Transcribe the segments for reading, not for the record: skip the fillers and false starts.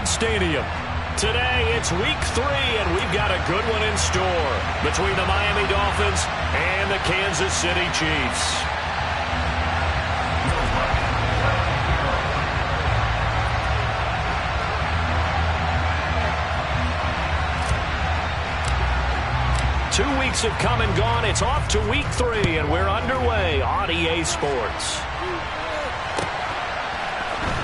Arrowhead Stadium. Today, it's week 3, and we've got a good one in store between the Miami Dolphins and the Kansas City Chiefs. Two weeks have come and gone. It's off to week 3, and we're underway on EA Sports.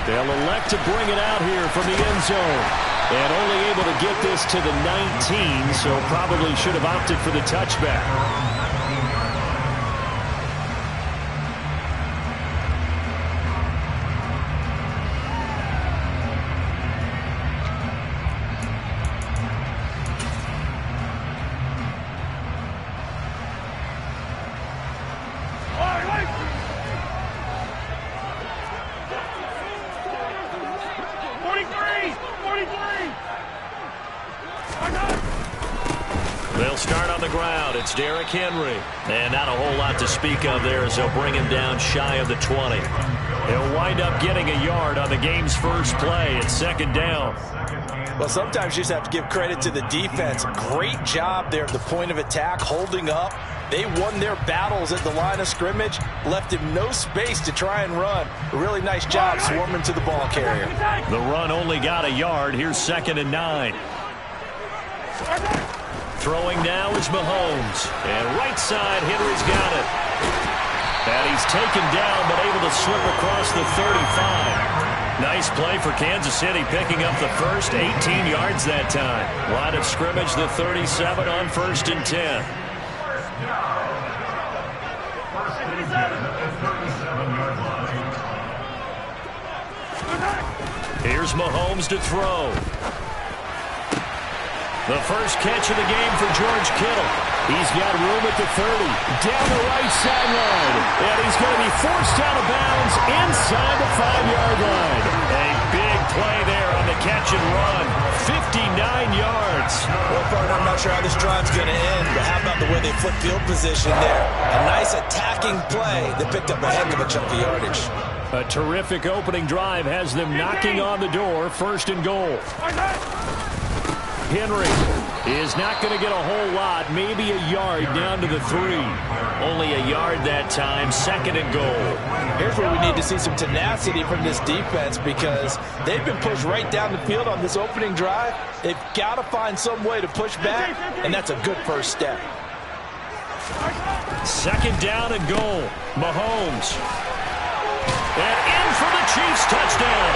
They'll elect to bring it out here from the end zone. And only able to get this to the 19, so probably should have opted for the touchback. They'll start on the ground. It's Derrick Henry. And not a whole lot to speak of there as they'll bring him down shy of the 20. He'll wind up getting a yard on the game's first play. It's second down. Well, sometimes you just have to give credit to the defense. Great job there at the point of attack, holding up. They won their battles at the line of scrimmage, left him no space to try and run. A really nice job swarming to the ball carrier. The run only got a yard. Here's 2nd and 9. Throwing now is Mahomes. And right side, Henry's got it. And he's taken down, but able to slip across the 35. Nice play for Kansas City, picking up the first 18 yards that time. Line of scrimmage, the 37 on 1st and 10. Here's Mahomes to throw. The first catch of the game for George Kittle. He's got room at the 30. Down the right sideline. And he's going to be forced out of bounds inside the 5-yard line. A big play there on the catch and run. 59 yards. Well, partner, I'm not sure how this drive's going to end, but how about the way they flip field position there? A nice attacking play that picked up a heck of a chunk of yardage. A terrific opening drive has them knocking on the door. 1st and goal. Henry is not going to get a whole lot, maybe a yard down to the 3. Only a yard that time, 2nd and goal. Here's where we need to see some tenacity from this defense because they've been pushed right down the field on this opening drive. They've got to find some way to push back, and that's a good first step. 2nd down and goal. Mahomes. And in for the Chiefs touchdown.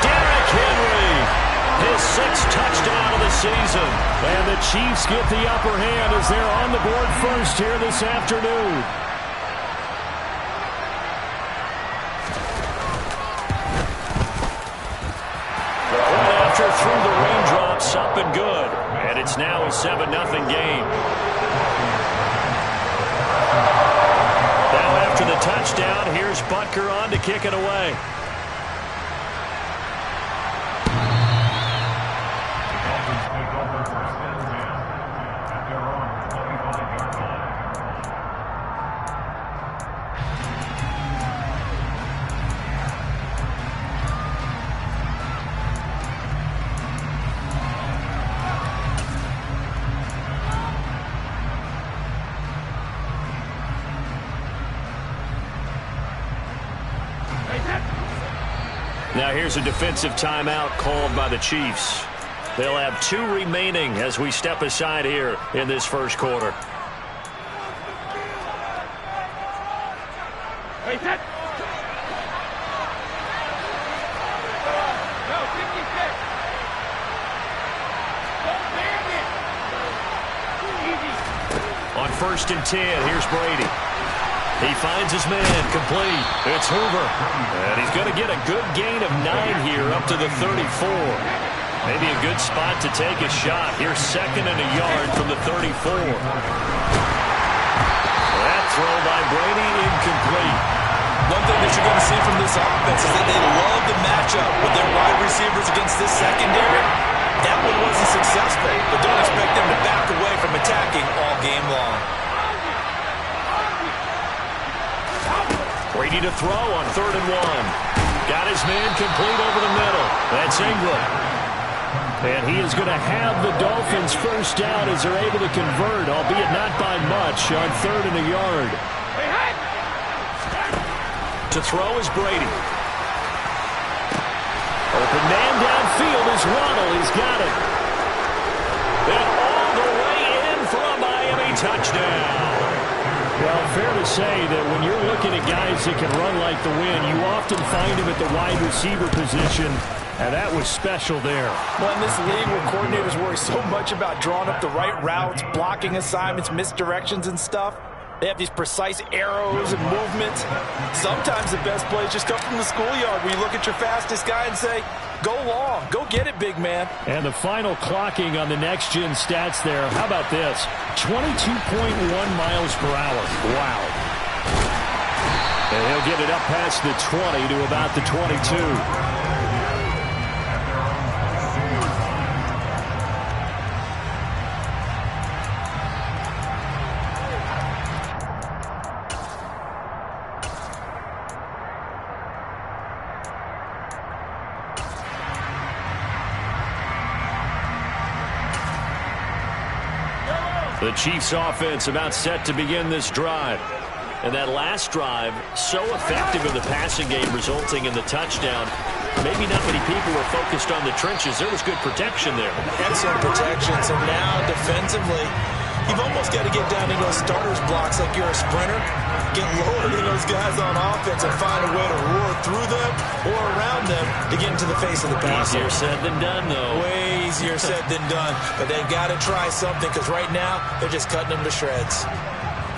Derrick Henry. His 6th touchdown of the season. And the Chiefs get the upper hand as they're on the board first here this afternoon. The point after through the raindrops, up and good. And it's now a 7-0 game. Now after the touchdown, here's Butker on to kick it away. Now here's a defensive timeout called by the Chiefs. They'll have 2 remaining as we step aside here in this first quarter. On 1st and 10, here's Brady. He finds his man, complete. It's Hoover. And he's going to get a good gain of 9 here up to the 34. Maybe a good spot to take a shot. Here's 2nd and a yard from the 34. That throw by Brady, incomplete. One thing that you're going to see from this offense is that they love the matchup with their wide receivers against this secondary. That one wasn't successful, but don't expect them to back away from attacking all game long. Brady to throw on 3rd and 1. Got his man complete over the middle. That's Ingram. And he is going to have the Dolphins first down as they're able to convert, albeit not by much, on 3rd and a yard. To throw is Brady. Open man downfield is Waddle. He's got it. And all the way in for a Miami touchdown. Well, fair to say that when you're looking at guys that can run like the wind, you often find him at the wide receiver position, and that was special there. Well, in this league where coordinators worry so much about drawing up the right routes, blocking assignments, misdirections and stuff, they have these precise arrows and movements. Sometimes the best plays just come from the schoolyard where you look at your fastest guy and say, go long, go get it, big man. And the final clocking on the next-gen stats there, how about this? 22.1 miles per hour. Wow. And he'll get it up past the 20 to about the 22. The Chiefs offense about set to begin this drive. And that last drive, so effective in the passing game, resulting in the touchdown. Maybe not many people were focused on the trenches. There was good protection there. Excellent protection. So now, defensively, you've almost got to get down in those starters blocks like you're a sprinter. Get lower than those guys on offense and find a way to roar through them or around them to get into the face of the passer. Easier said than done, though. Way easier said than done. But they've got to try something because right now they're just cutting them to shreds.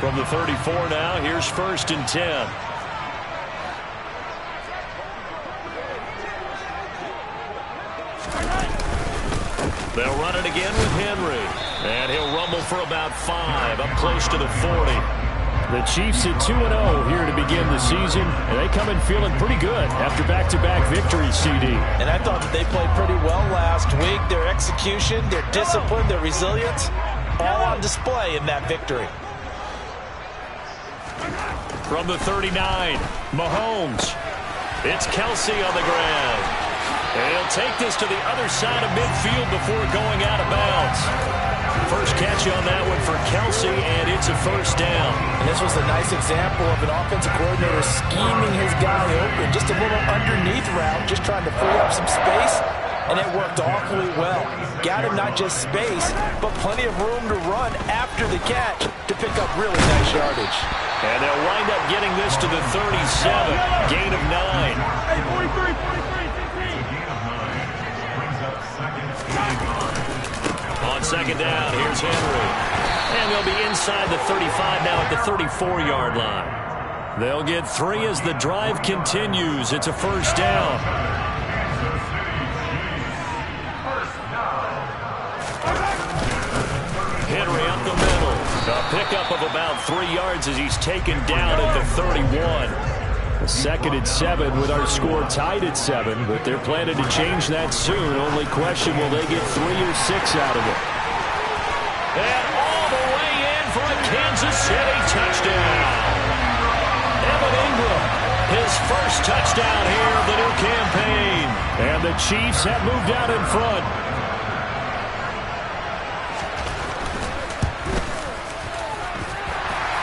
From the 34 now, here's 1st and 10. They'll run it again with Henry. And he'll rumble for about 5, up close to the 40. The Chiefs at 2-0 here to begin the season, and they come in feeling pretty good after back-to-back victories, CD. And I thought that they played pretty well last week. Their execution, their discipline, their resilience, all on display in that victory. From the 39, Mahomes. It's Kelsey on the ground. And he'll take this to the other side of midfield before going out of bounds. First catch on that one for Kelsey, and it's a first down. And this was a nice example of an offensive coordinator scheming his guy open. Just a little underneath route, just trying to free up some space, and it worked awfully well. Got him not just space, but plenty of room to run after the catch to pick up really nice yardage. And they'll wind up getting this to the 37, gain of 9. On second down, here's Henry. And they'll be inside the 35 now at the 34-yard line. They'll get 3 as the drive continues. It's a first down. Henry up the middle. A pickup of about 3 yards as he's taken down at the 31. A 2nd and 7 with our score tied at 7, but they're planning to change that soon. Only question, will they get 3 or 6 out of it? And all the way in for a Kansas City touchdown. Evan Ingram, his first touchdown here of the new campaign. And the Chiefs have moved out in front.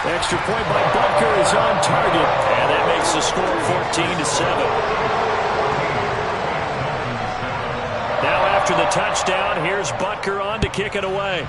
Extra point by Butker is on target, and that makes the score 14-7. Now after the touchdown, here's Butker on to kick it away.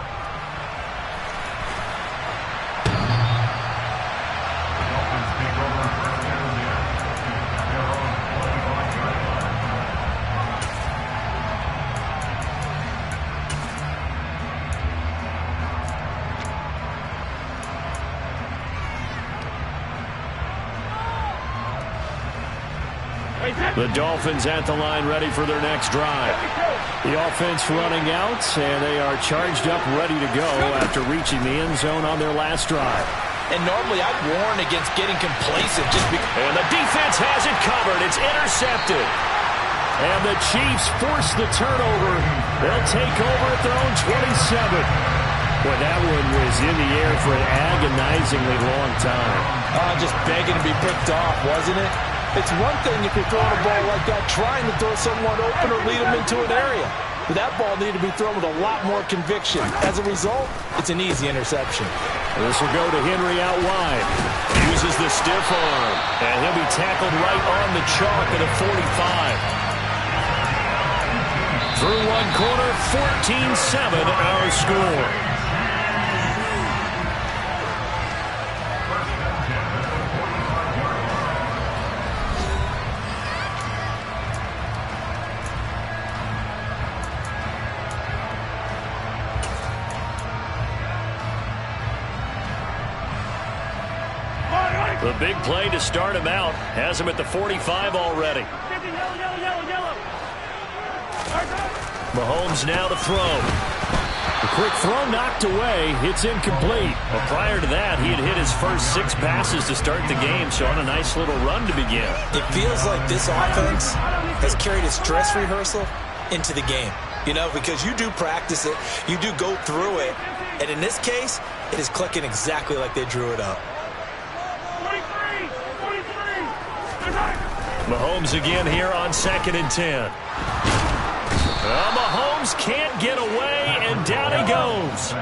The Dolphins at the line ready for their next drive. The offense running out, and they are charged up ready to go after reaching the end zone on their last drive. And normally I'd warn against getting complacent just because. And the defense has it covered. It's intercepted. And the Chiefs force the turnover. They'll take over at their own 27. Boy, that one was in the air for an agonizingly long time. Just begging to be picked off, wasn't it? It's one thing if you're throwing a ball like that, trying to throw someone open or lead them into an area. But that ball needed to be thrown with a lot more conviction. As a result, it's an easy interception. This will go to Henry out wide. Uses the stiff arm. And he'll be tackled right on the chalk at a 45. Through one quarter, 14-7 our score. The big play to start him out has him at the 45 already. Mahomes now to throw. The quick throw knocked away. It's incomplete. But prior to that, he had hit his first 6 passes to start the game, so on a nice little run to begin. It feels like this offense has carried its dress rehearsal into the game. You know, because you do practice it, you do go through it, and in this case, it is clicking exactly like they drew it up. Mahomes again here on 2nd and 10. Mahomes can't get away, and down he goes.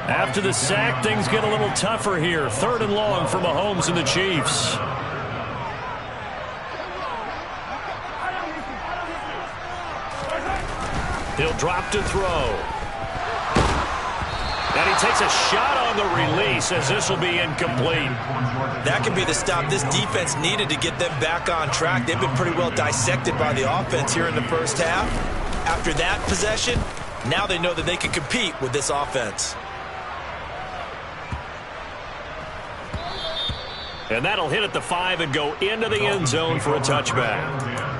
After the sack, things get a little tougher here. 3rd and long for Mahomes and the Chiefs. He'll drop to throw. And he takes a shot on the release as this will be incomplete. That could be the stop this defense needed to get them back on track. They've been pretty well dissected by the offense here in the first half. After that possession, now they know that they can compete with this offense. And that'll hit at the 5 and go into the end zone for a touchback.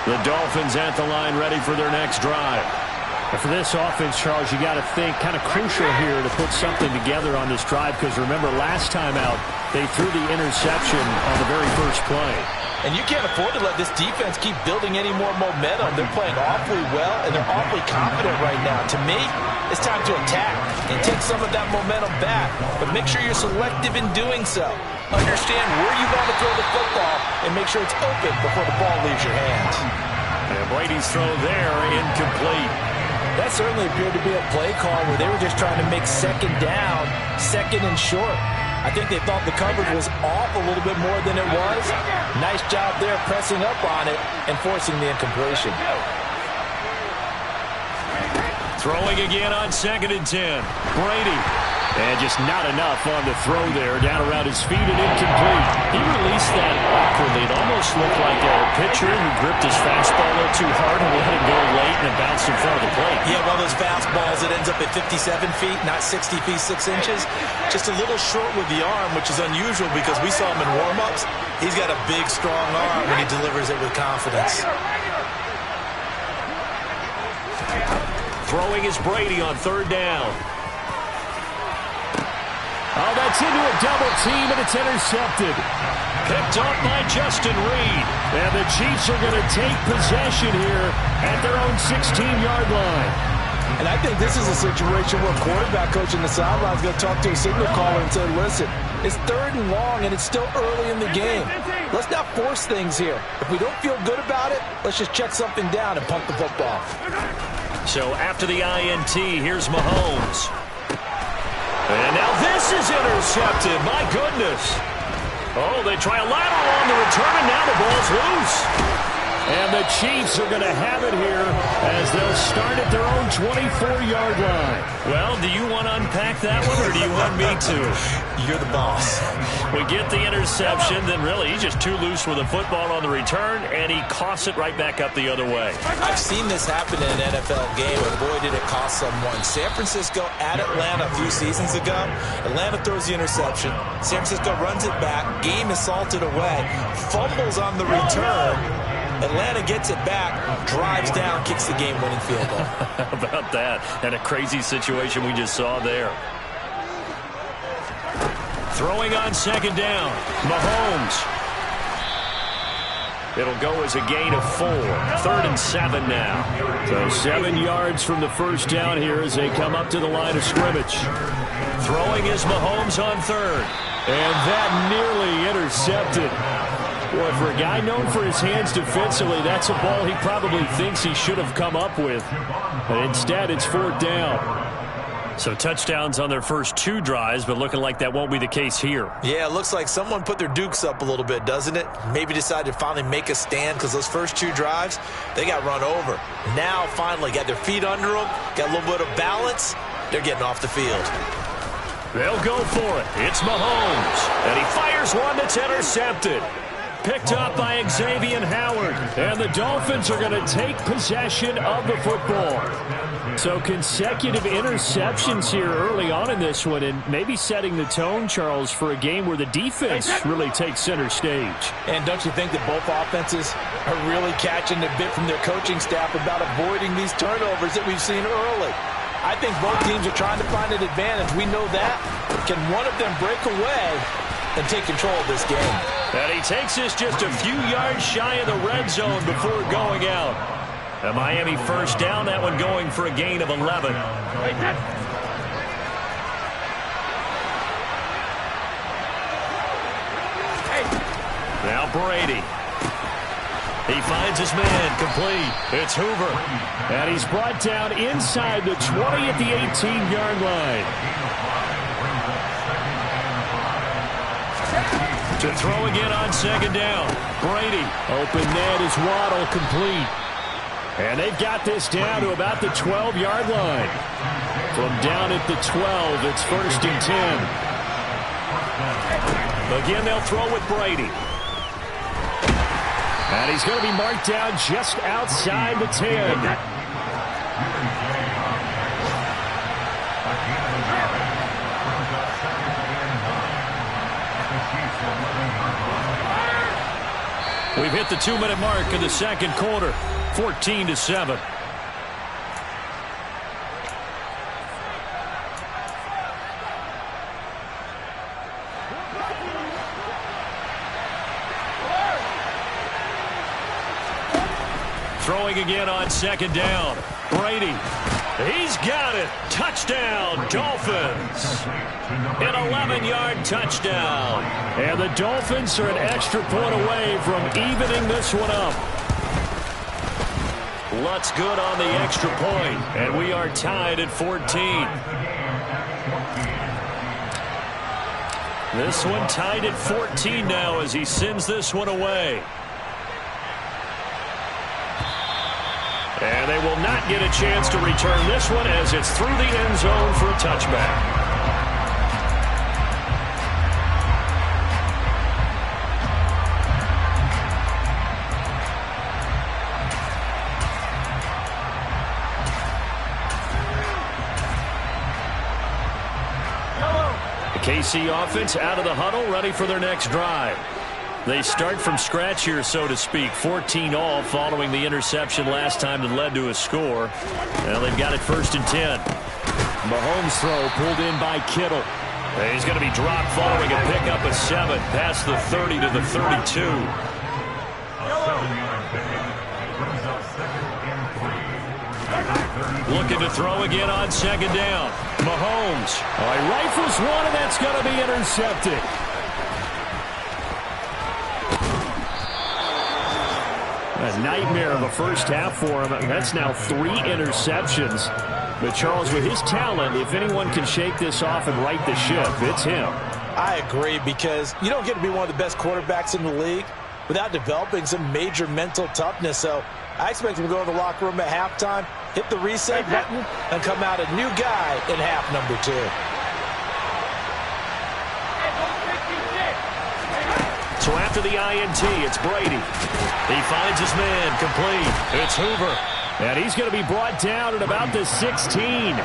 The Dolphins at the line, ready for their next drive. And for this offense, Charles, you got to think kind of crucial here to put something together on this drive, because remember last time out they threw the interception on the very first play. And you can't afford to let this defense keep building any more momentum. They're playing awfully well, and they're awfully confident right now. To me, it's time to attack and take some of that momentum back. But make sure you're selective in doing so. Understand where you want to throw the football and make sure it's open before the ball leaves your hands. And Brady's throw there, incomplete. That certainly appeared to be a play call where they were just trying to make 2nd down, 2nd and short. I think they thought the coverage was off a little bit more than it was. Nice job there pressing up on it and forcing the incompletion. Throwing again on 2nd and 10. Brady. And just not enough on the throw there. Down around his feet and incomplete. He released that awkwardly. It almost looked like a pitcher who gripped his fastball a little too hard and let it go late and it bounced in front of the plate. Yeah, one of those fastballs that ends up at 57 feet, not 60 feet, 6 inches. Just a little short with the arm, which is unusual because we saw him in warm-ups. He's got a big, strong arm when he delivers it with confidence. Throwing is Brady on 3rd down. Oh, that's into a double team, and it's intercepted. Picked off by Justin Reed. And the Chiefs are going to take possession here at their own 16-yard line. And I think this is a situation where quarterback coach in the sideline is going to talk to a signal caller and say, listen, it's 3rd and long, and it's still early in the game. Let's not force things here. If we don't feel good about it, let's just check something down and punt the football. So after the INT, here's Mahomes. And now this is intercepted. My goodness. Oh, they try a lateral on the return, and now the ball's loose. And the Chiefs are going to have it here as they'll start at their own 24-yard line. Well, do you want to unpack that one, or do you want me to? You're the boss. We get the interception, then really he's just too loose with the football on the return, and he coughs it right back up the other way. I've seen this happen in an NFL game, and boy, did it cost someone. San Francisco at Atlanta a few seasons ago. Atlanta throws the interception. San Francisco runs it back. Game is salted away. Fumbles on the return. Atlanta gets it back, drives down, kicks the game-winning field goal. How about that? And a crazy situation we just saw there. Throwing on second down, Mahomes. It'll go as a gain of 4. 3rd and 7 now. So 7 yards from the first down here as they come up to the line of scrimmage. Throwing is Mahomes on 3rd. And that nearly intercepted. Boy, for a guy known for his hands defensively, that's a ball he probably thinks he should have come up with. But instead, it's 4th down. So touchdowns on their first 2 drives, but looking like that won't be the case here. Yeah, it looks like someone put their dukes up a little bit, doesn't it? Maybe decided to finally make a stand because those first 2 drives, they got run over. Now, finally, got their feet under them, got a little bit of balance. They're getting off the field. They'll go for it. It's Mahomes. And he fires one that's intercepted. Picked up by Xavier Howard. And the Dolphins are going to take possession of the football. So consecutive interceptions here early on in this one, and maybe setting the tone, Charles, for a game where the defense really takes center stage. And don't you think that both offenses are really catching a bit from their coaching staff about avoiding these turnovers that we've seen early? I think both teams are trying to find an advantage. We know that. Can one of them break away and take control of this game? And he takes this just a few yards shy of the red zone before going out. A Miami first down, that one going for a gain of 11. Now Brady. He finds his man, complete. It's Hoover. And he's brought down inside the 20 at the 18-yard line. To throw again on second down. Brady. Open net is Waddle, complete. And they've got this down to about the 12-yard line. From down at the 12, it's 1st and 10. Again, they'll throw with Brady. And he's going to be marked down just outside the 10. We've hit the 2-minute mark in the second quarter. 14-7. Throwing again on second down. Brady. He's got it. Touchdown, Dolphins. An 11-yard touchdown. And the Dolphins are an extra point away from evening this one up. Lutz good on the extra point, and we are tied at 14. This one tied at 14 now as he sends this one away. And they will not get a chance to return this one as it's through the end zone for a touchback. The KC offense out of the huddle, ready for their next drive. They start from scratch here, so to speak. 14 all following the interception last time that led to a score. Well, they've got it 1st and 10. Mahomes throw pulled in by Kittle. And he's going to be dropped following a pickup of 7 past the 30 to the 32. Looking to throw again on second down. Mahomes. He rifles one, and that's going to be intercepted. A nightmare of a first half for him. That's now 3 interceptions. But Charles, with his talent, if anyone can shake this off and right the ship, it's him. I agree, because you don't get to be one of the best quarterbacks in the league without developing some major mental toughness. So I expect him to go in the locker room at halftime, hit the reset button, and come out a new guy in half number 2. So after the INT, it's Brady. He finds his man, complete. It's Hoover. And he's going to be brought down at about the 16.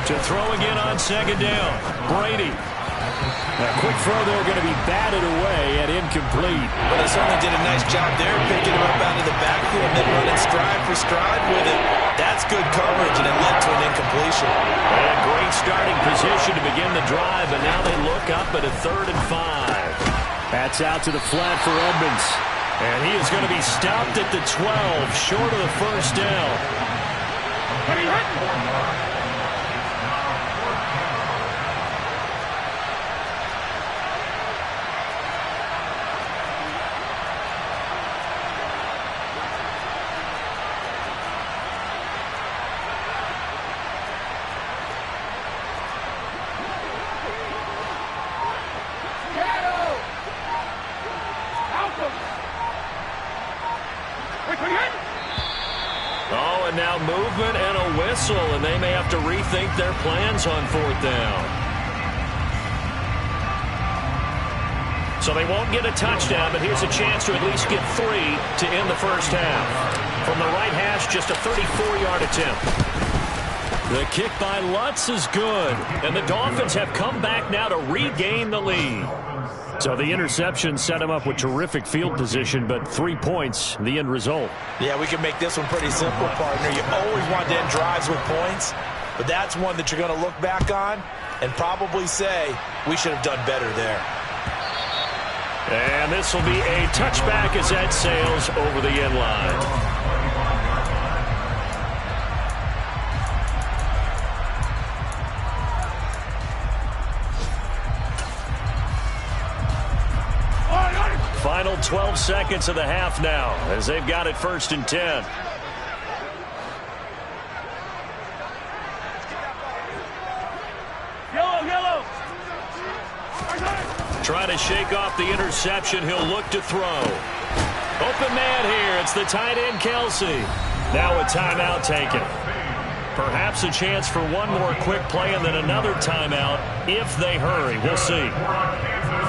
To throw again on second down. Brady. A quick throw there going to be batted away and incomplete. But they certainly did a nice job there, picking him up out of the backfield and then running stride for stride with it. That's good coverage, and it led to an incompletion. And a great starting position to begin the drive, and now they look up at a 3rd and 5. That's out to the flat for Edmonds. And he is going to be stopped at the 12, short of the first down. Oh, and now movement and a whistle, and they may have to rethink their plans on 4th down. So they won't get a touchdown, but here's a chance to at least get 3 to end the first half. From the right hash, just a 34-yard attempt. The kick by Lutz is good, and the Dolphins have come back now to regain the lead. So the interception set him up with terrific field position, but 3 points, the end result. Yeah, we can make this one pretty simple, partner. You always want to end drives with points, but that's one that you're going to look back on and probably say, we should have done better there. And this will be a touchback as that sails over the end line. Final 12 seconds of the half now as they've got it 1st and 10. Yellow. Trying to shake off the interception. He'll look to throw. Open man here. It's the tight end, Kelsey. Now a timeout taken. Perhaps a chance for one more quick play and then another timeout if they hurry. We'll see.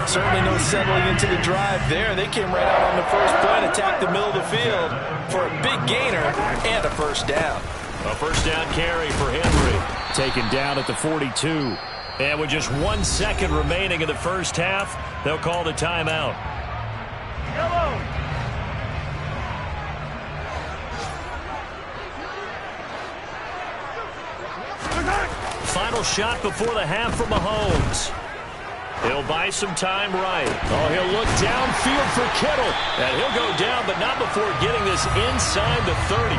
Certainly no settling into the drive there. They came right out on the first play and attacked the middle of the field for a big gainer and a first down. A first down carry for Henry. Taken down at the 42. And with just 1 second remaining in the first half, they'll call the timeout. Yellow. Final shot before the half from Mahomes. He'll buy some time right. Oh, he'll look downfield for Kittle. And he'll go down, but not before getting this inside the 30.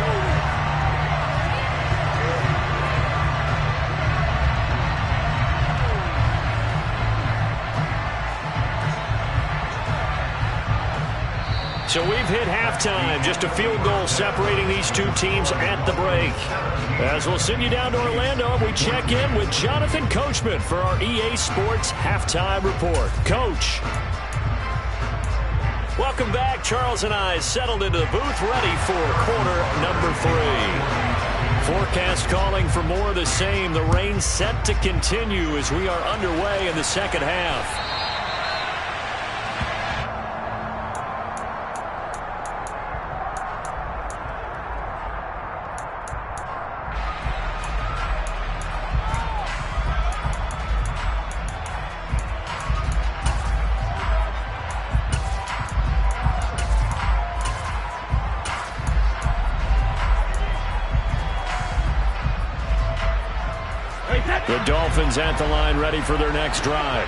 So we've hit halftime. Just a field goal separating these two teams at the break. As we'll send you down to Orlando, we check in with Jonathan Coachman for our EA Sports Halftime Report. Coach. Welcome back. Charles and I settled into the booth ready for quarter number 3. Forecast calling for more of the same. The rain set to continue as we are underway in the second half. The Dolphins at the line ready for their next drive.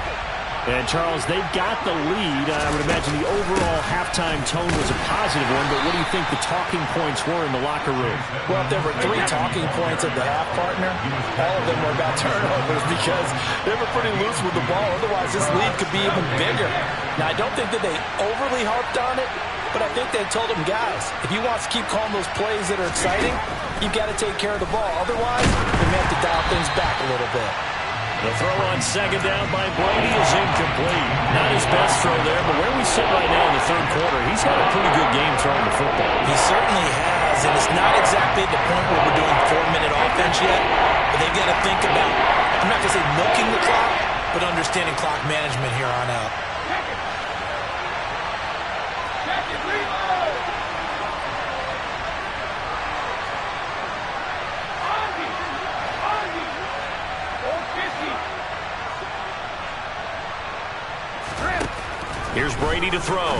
And, Charles, they've got the lead. I would imagine the overall halftime tone was a positive one, but what do you think the talking points were in the locker room? Well, if there were 3 talking points at the half, partner, all of them were about turnovers because they were pretty loose with the ball. Otherwise, this lead could be even bigger. Now, I don't think that they overly harped on it, but I think they told them, guys, if he wants to keep calling those plays that are exciting, you've got to take care of the ball. Otherwise, they may have to dial things back a little bit. The throw on second down by Brady is incomplete. Not his best throw there, but where we sit right now in the third quarter, he's had a pretty good game throwing the football. He certainly has, and it's not exactly the point where we're doing 4-minute offense yet, but they've got to think about, I'm not going to say milking the clock, but understanding clock management here on out. Here's Brady to throw.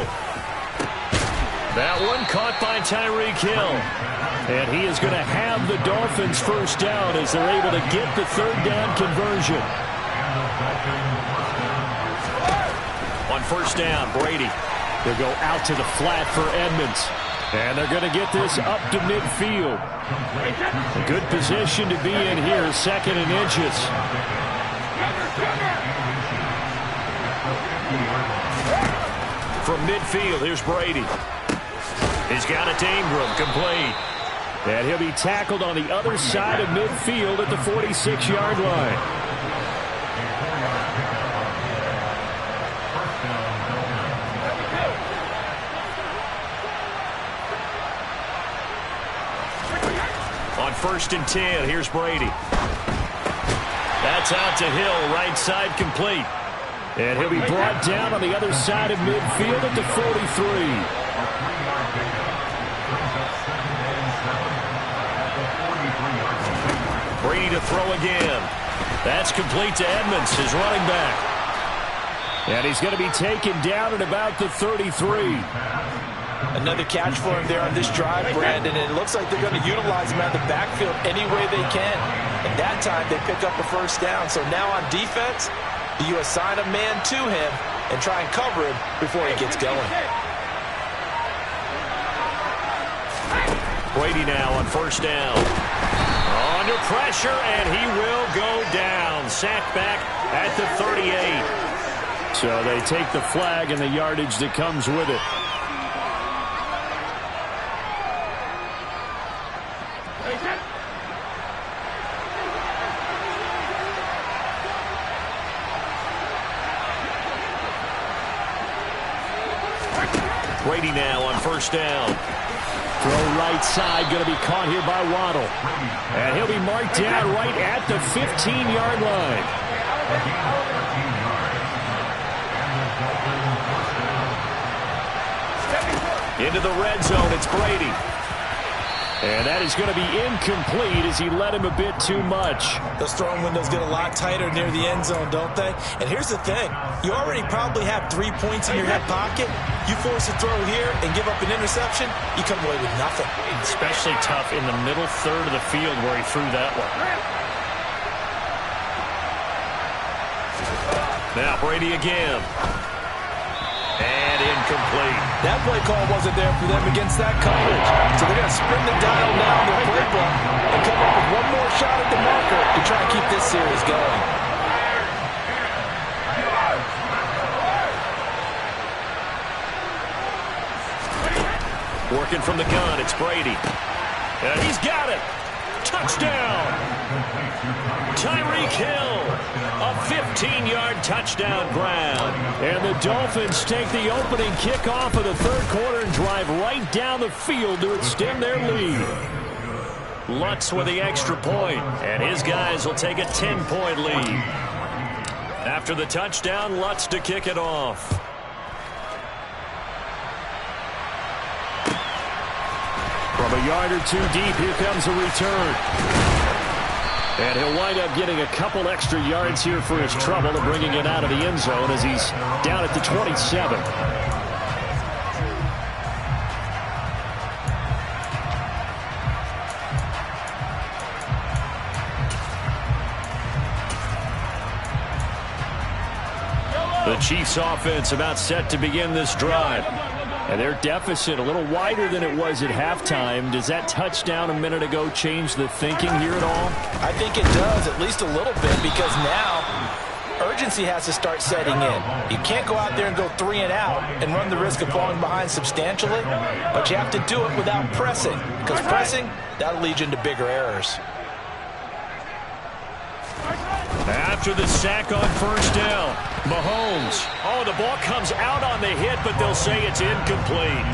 That one caught by Tyreek Hill. And he is going to have the Dolphins first down as they're able to get the third down conversion. On first down, Brady. They'll go out to the flat for Edmonds. And they're going to get this up to midfield. A good position to be in here, 2nd and inches. From midfield, here's Brady. He's got it to Ingram, complete. And he'll be tackled on the other side of midfield at the 46-yard line. On 1st and 10, here's Brady. That's out to Hill, right side complete. And he'll be brought down on the other side of midfield at the 43. Brady to throw again. That's complete to Edmonds, his running back. And he's going to be taken down at about the 33. Another catch for him there on this drive, Brandon, and it looks like they're going to utilize him out of the backfield any way they can. And that time they pick up the first down. So now on defense, do you assign a man to him and try and cover him before he gets going? Brady now on first down. Under pressure, and he will go down. Sacked back at the 38. So they take the flag and the yardage that comes with it. Brady now on first down. Throw right side, going to be caught here by Waddle. And he'll be marked down right at the 15-yard line. Into the red zone, it's Brady. And that is going to be incomplete as he led him a bit too much. Those throwing windows get a lot tighter near the end zone, don't they? And here's the thing. You already probably have 3 points in your hip pocket. You force a throw here and give up an interception, you come away with nothing. Especially tough in the middle third of the field where he threw that one. Now Brady again. And incomplete. That play call wasn't there for them against that coverage. So they're going to spin the dial now in their playbook and come up with one more shot at the marker to try and keep this series going. Working from the gun, it's Brady. And he's got it. Touchdown. Tyreek Hill. A 15-yard touchdown grab. And the Dolphins take the opening kickoff of the third quarter and drive right down the field to extend their lead. Lutz with the extra point, and his guys will take a 10-point lead. After the touchdown, Lutz to kick it off. From a yard or two deep, here comes a return. And he'll wind up getting a couple extra yards here for his trouble and bringing it out of the end zone as he's down at the 27. The Chiefs offense about set to begin this drive. And their deficit a little wider than it was at halftime. Does that touchdown a minute ago change the thinking here at all? I think it does, at least a little bit, because now urgency has to start setting in. You can't go out there and go 3 and out and run the risk of falling behind substantially, but you have to do it without pressing, because pressing, that'll lead you into bigger errors. After the sack on first down, Mahomes. Oh, the ball comes out on the hit, but they'll say it's incomplete.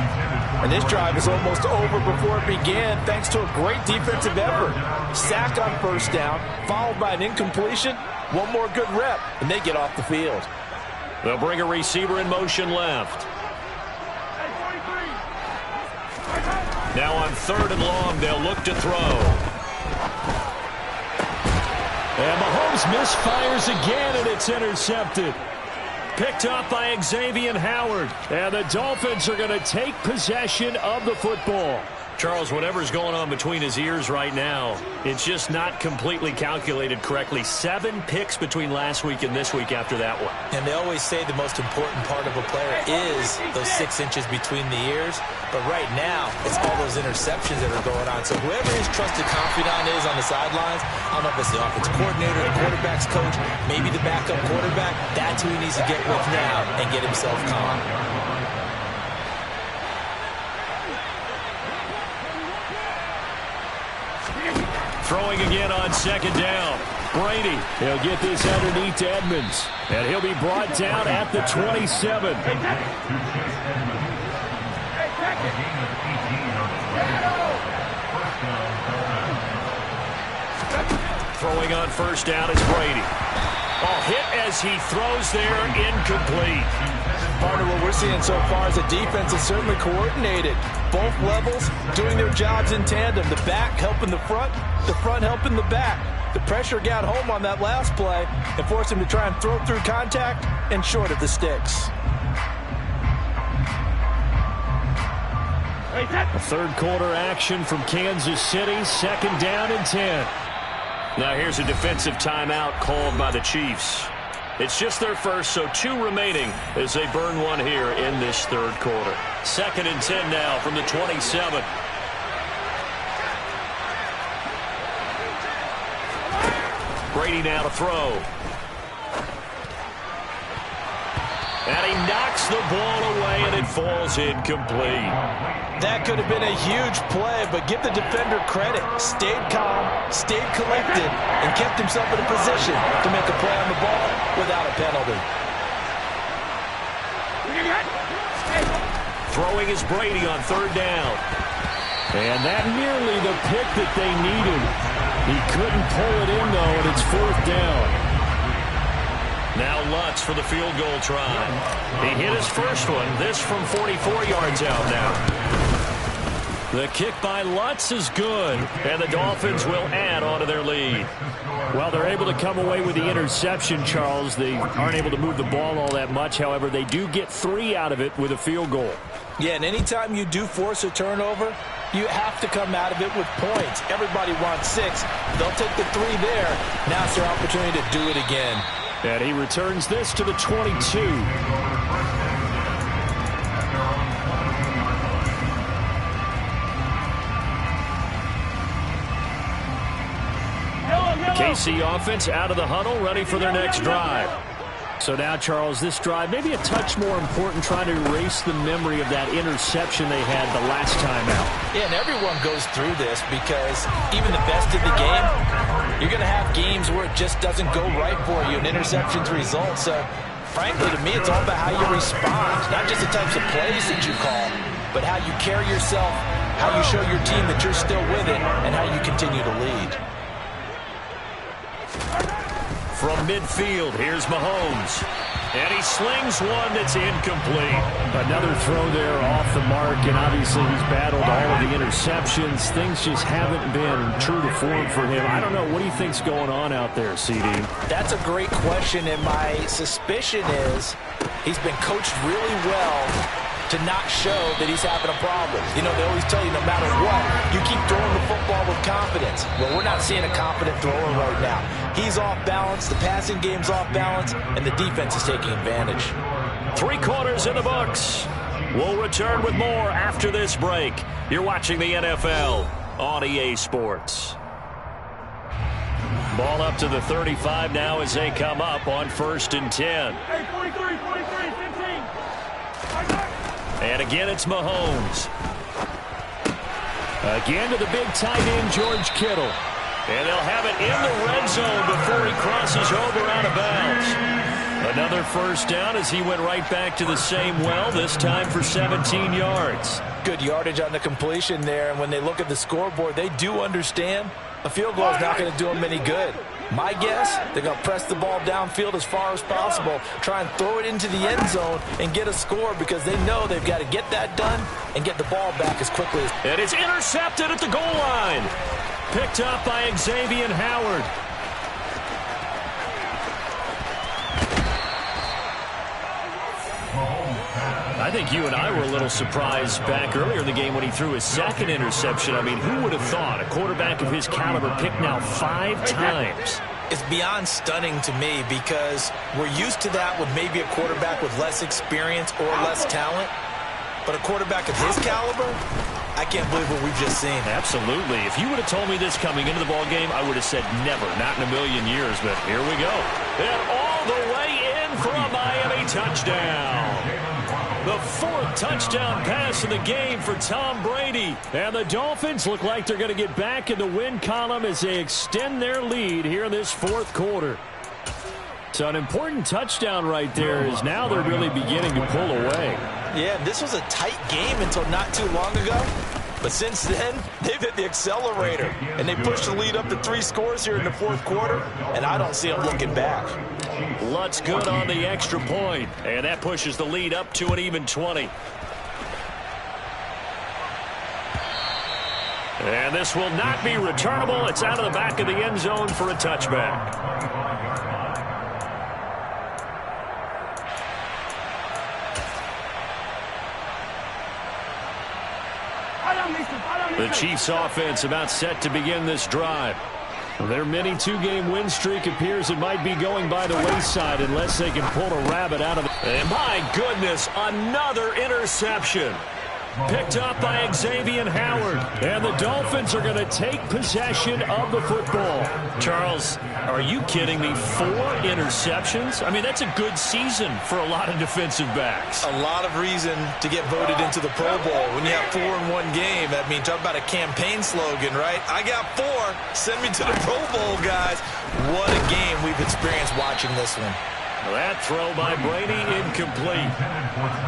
And this drive is almost over before it began, thanks to a great defensive effort. Sack on first down, followed by an incompletion. One more good rep, and they get off the field. They'll bring a receiver in motion left. Now on 3rd and long, they'll look to throw. And Mahomes misfires again, and it's intercepted. Picked up by Xavier Howard. And the Dolphins are going to take possession of the football. Charles, whatever's going on between his ears right now, it's just not completely calculated correctly. 7 picks between last week and this week after that one. And they always say the most important part of a player is those 6 inches between the ears. But right now, it's all those interceptions that are going on. So whoever his trusted confidant is on the sidelines, I don't know if it's the offensive coordinator, the quarterback's coach, maybe the backup quarterback, that's who he needs to get with now and get himself calm. Throwing again on second down. Brady, he'll get this underneath to Edmonds. And he'll be brought down at the 27. Throwing on first down is Brady. Oh, hit as he throws there, incomplete. Part of what we're seeing so far is the defense is certainly coordinated. Both levels doing their jobs in tandem. The back helping the front helping the back. The pressure got home on that last play and forced him to try and throw through contact and short of the sticks. A third quarter action from Kansas City. Second down and 10. Now here's a defensive timeout called by the Chiefs. It's just their first, so 2 remaining as they burn one here in this third quarter. Second and 10 now from the 27. Brady now to throw. And he knocks the ball away, and it falls incomplete. That could have been a huge play, but give the defender credit. Stayed calm, stayed collected, and kept himself in a position to make a play on the ball without a penalty. Throwing is Brady on third down. And that nearly the pick that they needed. He couldn't pull it in, though, and it's fourth down. Now Lutz for the field goal try. He hit his first one. This from 44 yards out now. The kick by Lutz is good, and the Dolphins will add on to their lead. Well, they're able to come away with the interception, Charles. They aren't able to move the ball all that much. However, they do get 3 out of it with a field goal. Yeah, and anytime you do force a turnover, you have to come out of it with points. Everybody wants 6. They'll take the 3 there. Now it's their opportunity to do it again. And he returns this to the 22. KC offense out of the huddle, ready for their next drive. So now, Charles, this drive maybe a touch more important, trying to erase the memory of that interception they had the last time out. Yeah, and everyone goes through this because even the best of the game, you're going to have games where it just doesn't go right for you, and interceptions result. So, frankly, to me, it's all about how you respond, not just the types of plays that you call, but how you carry yourself, how you show your team that you're still with it, and how you continue to lead. From midfield, here's Mahomes. And he slings one that's incomplete. Another throw there off the mark, and obviously he's battled all of the interceptions. Things just haven't been true to form for him. I don't know. What do you think's going on out there, CD? That's a great question, and my suspicion is he's been coached really well to not show that he's having a problem. You know, they always tell you no matter what, you keep throwing the football with confidence. Well, we're not seeing a confident thrower right now. He's off balance, the passing game's off balance, and the defense is taking advantage. 3 quarters in the books. We'll return with more after this break. You're watching the NFL on EA Sports. Ball up to the 35 now as they come up on 1st and 10. Hey, 43, 15. And again, it's Mahomes. Again to the big tight end, George Kittle. And they'll have it in the red zone before he crosses over out of bounds. Another first down as he went right back to the same well, this time for 17 yards. Good yardage on the completion there, and when they look at the scoreboard, they do understand a field goal is not going to do them any good. My guess, they're going to press the ball downfield as far as possible, try and throw it into the end zone and get a score because they know they've got to get that done and get the ball back as quickly as... And it's intercepted at the goal line. Picked up by Xavier Howard. I think you and I were a little surprised back earlier in the game when he threw his second interception. I mean, who would have thought a quarterback of his caliber picked now 5 times? It's beyond stunning to me because we're used to that with maybe a quarterback with less experience or less talent. But a quarterback of his caliber, I can't believe what we've just seen. Absolutely. If you would have told me this coming into the ballgame, I would have said never, not in a million years. But here we go. And all the way in for a Miami touchdown. The 4th touchdown pass of the game for Tom Brady. And the Dolphins look like they're going to get back in the win column as they extend their lead here in this 4th quarter. So an important touchdown right there is now they're really beginning to pull away. Yeah, this was a tight game until not too long ago. But since then, they've hit the accelerator. And they pushed the lead up to 3 scores here in the 4th quarter. And I don't see them looking back. Lutz good on the extra point. And that pushes the lead up to an even 20. And this will not be returnable. It's out of the back of the end zone for a touchback. The Chiefs offense about set to begin this drive. Their mini 2-game win streak appears it might be going by the wayside unless they can pull a rabbit out of it. And my goodness, another interception. Picked up by Xavier Howard. And the Dolphins are going to take possession of the football. Charles, are you kidding me? 4 interceptions? I mean, that's a good season for a lot of defensive backs. A lot of reason to get voted into the Pro Bowl. When you have 4 in one game, I mean, talk about a campaign slogan, right? I got 4. Send me to the Pro Bowl, guys. What a game we've experienced watching this one. That throw by Brady, incomplete.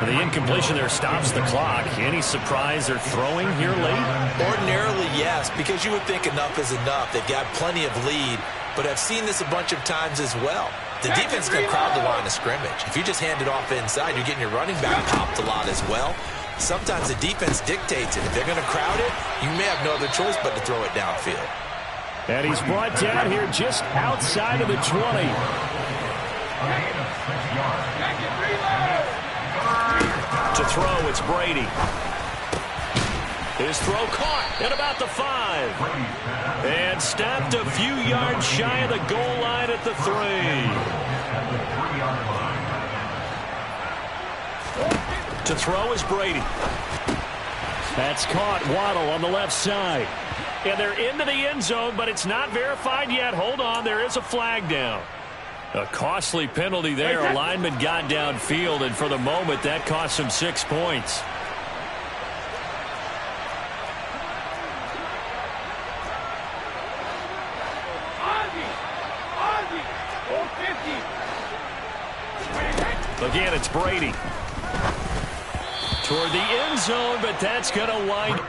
The incompletion there stops the clock. Any surprise they're throwing here late? Ordinarily, yes, because you would think enough is enough. They've got plenty of lead, but I've seen this a bunch of times as well. The defense can crowd the line of scrimmage. If you just hand it off inside, you're getting your running back popped a lot as well. Sometimes the defense dictates it. If they're going to crowd it, you may have no other choice but to throw it downfield. And he's brought down here just outside of the 20. To throw, it's Brady. His throw caught at about the 5. And stopped a few yards shy of the goal line at the 3. To throw is Brady. That's caught. Waddle on the left side. And they're into the end zone, but it's not verified yet. Hold on, there is a flag down. A costly penalty there. A lineman got downfield, and for the moment, that cost him 6 points. Again, it's Brady. Toward the end zone, but that's going to wind.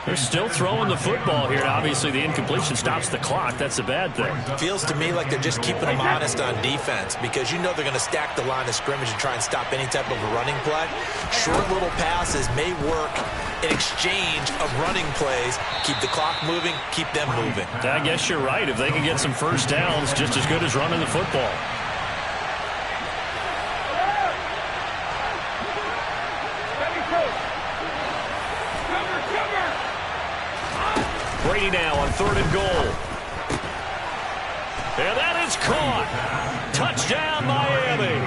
They're still throwing the football here. Obviously, the incompletion stops the clock. That's a bad thing. Feels to me like they're just keeping them honest on defense because you know they're going to stack the line of scrimmage and try and stop any type of a running play. Short little passes may work in exchange of running plays. Keep the clock moving, keep them moving. I guess you're right. If they can get some first downs, just as good as running the football. Brady now on 3rd and goal. And that is caught. Touchdown, Miami.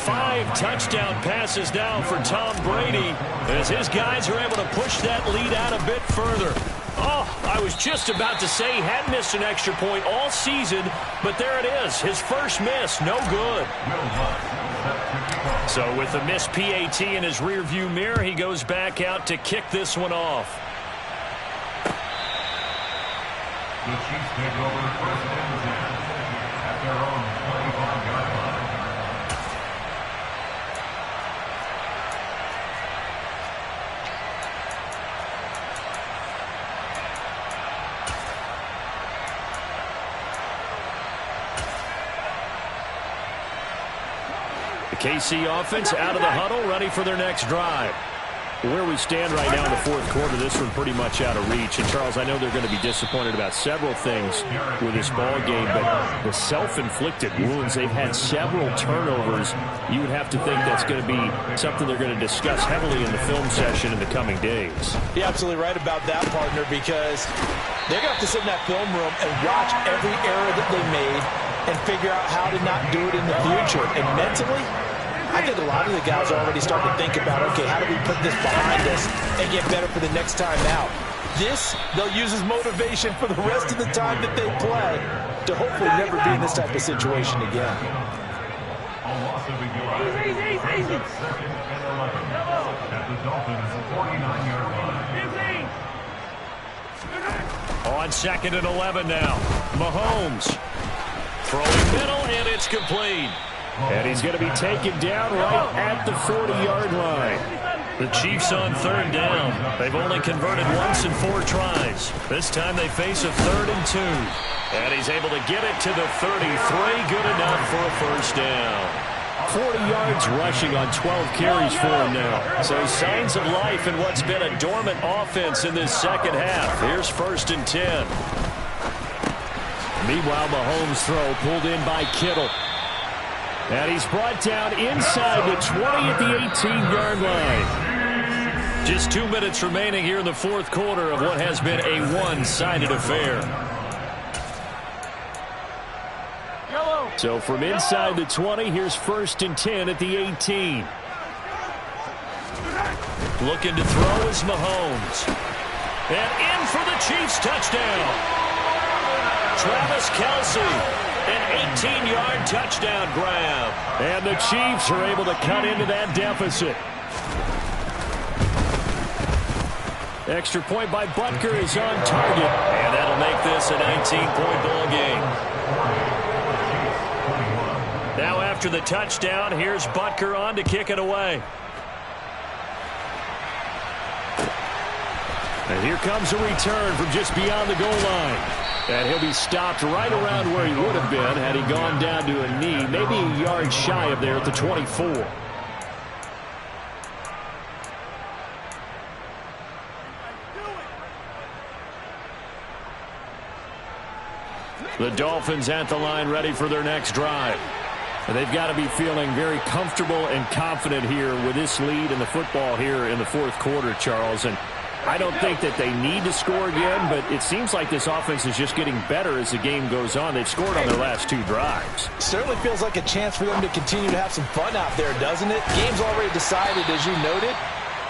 5 touchdown passes now for Tom Brady as his guys are able to push that lead out a bit further. Oh, I was just about to say he had missed an extra point all season, but there it is. His first miss, no good. So with the missed PAT in his rearview mirror, he goes back out to kick this one off. The Chiefs take over first and 10 at their own 25-yard line. The KC offense out of the huddle, ready for their next drive. Where we stand right now in the fourth quarter, this one pretty much out of reach. And, Charles, I know they're going to be disappointed about several things with this ball game, but the self-inflicted wounds, they've had several turnovers. You would have to think that's going to be something they're going to discuss heavily in the film session in the coming days. You're absolutely right about that, partner, because they're going to have to sit in that film room and watch every error that they made and figure out how to not do it in the future. And mentally, I think a lot of the guys are already starting to think about, okay, how do we put this behind us and get better for the next time out? This, they'll use as motivation for the rest of the time that they play to hopefully never be in this type of situation again. Easy. Second and 11 at the Dolphins' 49-yard line. On second and 11 now, Mahomes throwing middle, and it's complete. And he's going to be taken down right at the 40-yard line. The Chiefs on third down. They've only converted once in 4 tries. This time they face a 3rd and 2. And he's able to get it to the 33. Good enough for a first down. 40 yards rushing on 12 carries for him now. So signs of life in what's been a dormant offense in this second half. Here's 1st and 10. Meanwhile, Mahomes' throw pulled in by Kittle. And he's brought down inside the 20 at the 18-yard line. Just 2 minutes remaining here in the fourth quarter of what has been a one-sided affair. So from inside the 20, here's 1st and 10 at the 18. Looking to throw is Mahomes. And in for the Chiefs touchdown. Travis Kelce. An 18-yard touchdown grab. And the Chiefs are able to cut into that deficit. Extra point by Butker is on target. And that'll make this a 19-point ball game. Now after the touchdown, here's Butker on to kick it away. And here comes a return from just beyond the goal line. And he'll be stopped right around where he would have been had he gone down to a knee, maybe a yard shy of there at the 24. The Dolphins at the line ready for their next drive. And they've got to be feeling very comfortable and confident here with this lead in the football here in the fourth quarter, Charles. And I don't think that they need to score again, but it seems like this offense is just getting better as the game goes on. They've scored on their last 2 drives. Certainly feels like a chance for them to continue to have some fun out there, doesn't it? Game's already decided, as you noted,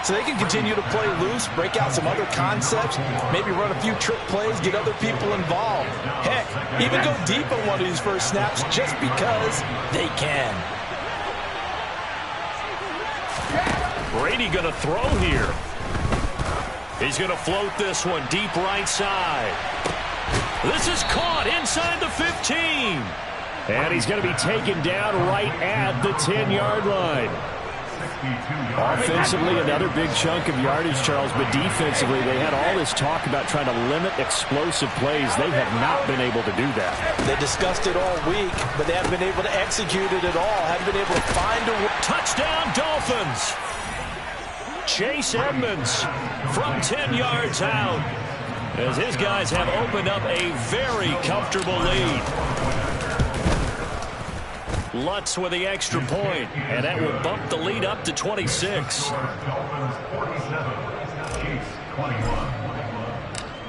so they can continue to play loose, break out some other concepts, maybe run a few trick plays, get other people involved. Heck, even go deep on one of these first snaps just because they can. Brady going to throw here. He's going to float this one deep right side. This is caught inside the 15. And he's going to be taken down right at the 10-yard line. Offensively, another big chunk of yardage, Charles, but defensively, they had all this talk about trying to limit explosive plays. They have not been able to do that. They discussed it all week, but they haven't been able to execute it at all. Haven't been able to find a way. Touchdown, Dolphins. Chase Edmonds from 10 yards out as his guys have opened up a very comfortable lead. Lutz with the extra point, and that will bump the lead up to 26.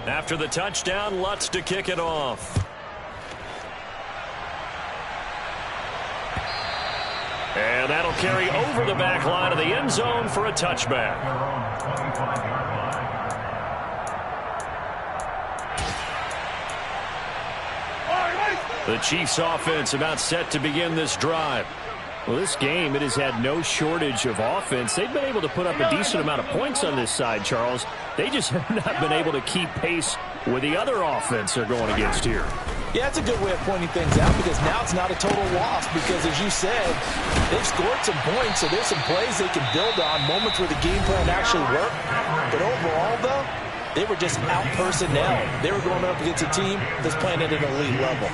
After the touchdown, Lutz to kick it off. And that'll carry over the back line of the end zone for a touchback. The Chiefs offense about set to begin this drive. Well, this game, it has had no shortage of offense. They've been able to put up a decent amount of points on this side, Charles. They just have not been able to keep pace with the other offense they're going against here. Yeah, that's a good way of pointing things out because now it's not a total loss because, as you said, they've scored some points, so there's some plays they can build on, moments where the game plan actually worked. But overall, though, they were just out-personnel. They were going up against a team that's playing at an elite level.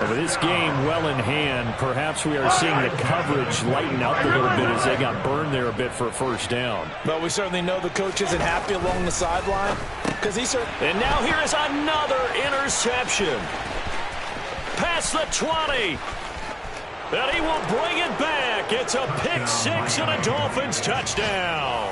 And with this game well in hand, perhaps we are seeing the coverage lighten up a little bit as they got burned there a bit for a first down. But we certainly know the coach isn't happy along the sideline because he's And now here is another interception. Past the 20. And he will bring it back. It's a pick six and a Dolphins touchdown.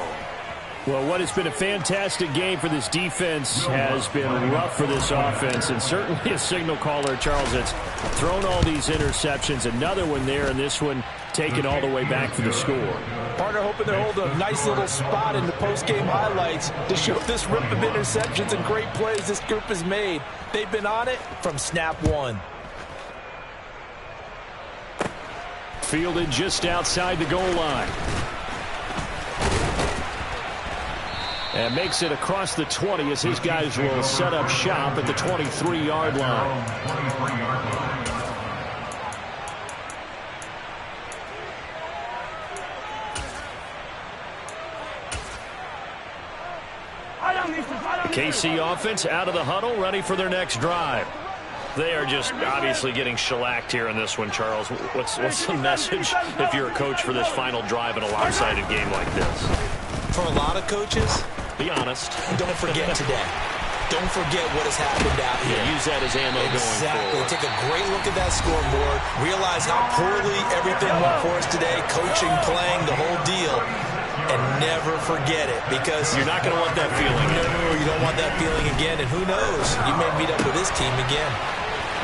Well, what has been a fantastic game for this defense has been rough for this offense, and certainly a signal caller, Charles, that's thrown all these interceptions. Another one there, and this one taken all the way back for the score. Partner hoping they're holding a nice little spot in the post-game highlights to show this rip of interceptions and great plays this group has made. They've been on it from snap one. Fielded just outside the goal line. And makes it across the 20 as his guys will set up shop at the 23-yard line. KC offense out of the huddle, ready for their next drive. They are just obviously getting shellacked here in this one, Charles. What's the message if you're a coach for this final drive in a lopsided game like this? For a lot of coaches, be honest. Don't forget today. Don't forget what has happened out here. Yeah, use that as ammo going forward. Take a great look at that scoreboard. Realize how poorly everything went for us today. Coaching, playing, the whole deal. And never forget it, because you're not going to want that feeling. No, you don't want that feeling again. And who knows? You may meet up with this team again.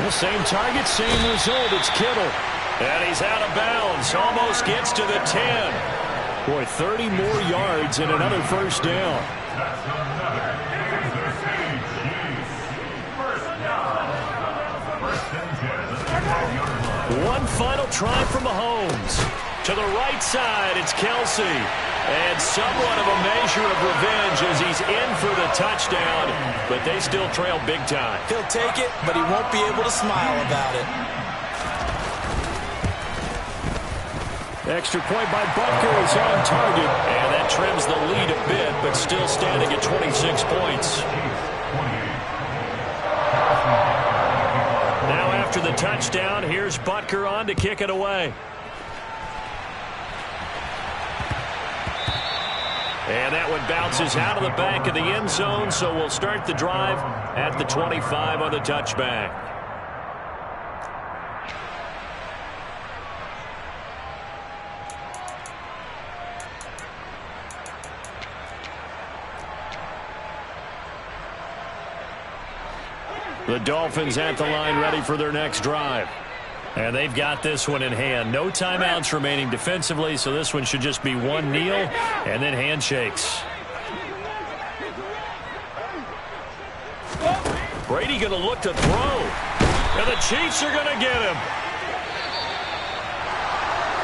Well, same target, same result. It's Kittle. And he's out of bounds. Almost gets to the 10. Boy, 30 more yards and another first down. One final try from Mahomes. To the right side, it's Kelsey. And somewhat of a measure of revenge as he's in for the touchdown. But they still trail big time. He'll take it, but he won't be able to smile about it. Extra point by Butker is on target. And that trims the lead a bit, but still standing at 26 points. Now after the touchdown, here's Butker on to kick it away. And that one bounces out of the back of the end zone, so we'll start the drive at the 25 on the touchback. The Dolphins at the line ready for their next drive. And they've got this one in hand. No timeouts remaining defensively, so this one should just be one kneel and then handshakes. Brady going to look to throw. And the Chiefs are going to get him.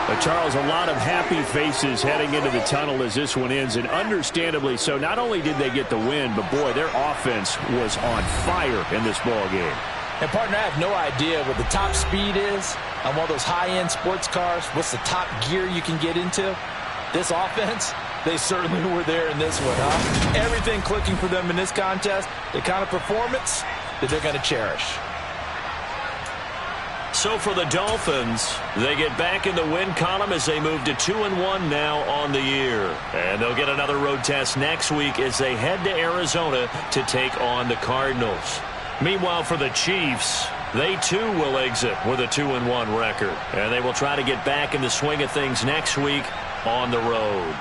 But Charles, a lot of happy faces heading into the tunnel as this one ends, and understandably so. Not only did they get the win, but boy, their offense was on fire in this ball game. And partner, I have no idea what the top speed is on one of those high-end sports cars. What's the top gear you can get into? This offense, they certainly were there in this one, huh? Everything clicking for them in this contest, the kind of performance that they're going to cherish. So for the Dolphins, they get back in the win column as they move to 2-1 now on the year. And they'll get another road test next week as they head to Arizona to take on the Cardinals. Meanwhile, for the Chiefs, they too will exit with a 2-1 record. And they will try to get back in the swing of things next week on the road.